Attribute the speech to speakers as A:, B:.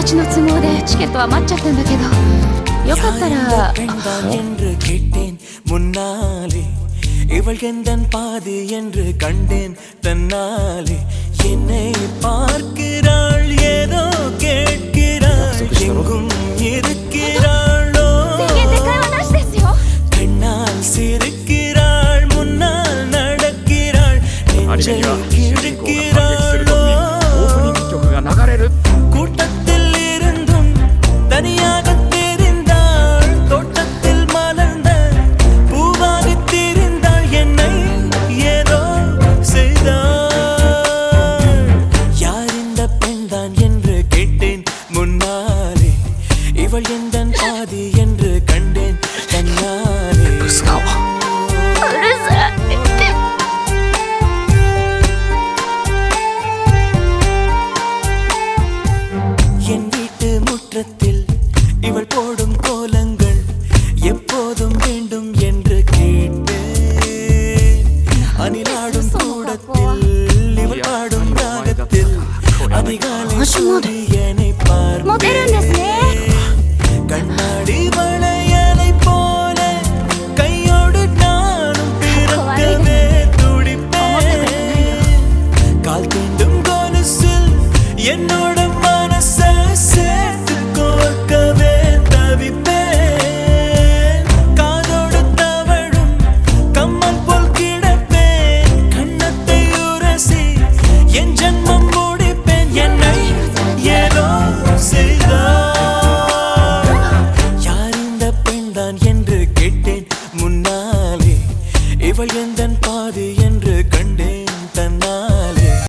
A: ちの都合でチケットは待っちゃったんだけど、よかったら。
B: இவள் எந்தன் பாதி என்று கண்டேன் தன்னாலே என்னை பார்க்கிறாள் ஏதோ கேட்கிறாள் எங்கும் இருக்கிறாளோ கண்ணால் சிரிக்கிறாள் முன்னால் நடக்கிறாள் நெஞ்சை கிழக்கிறாளோ கூட்டத்தில் இருந்தும் தனியாக இவள் எந்தன் பாதி என்று கண்டேன் தன்னாலே என் வீட்டு முற்றத்தில் இவள் போடும் கோலங்கள் எப்போதும் வேண்டும் என்று கேட்டேன் அணிலாடும் கூடத்தில் இவள் பாடும் ராகத்தில் அதிகாலை சூரியனை பார்ப்பேன் கண்ணாடி வளையலை போல கையோடு நானும் பிறக்கவே துடிப்பேன் கால் தீண்டும் கொலுசில் என்னோட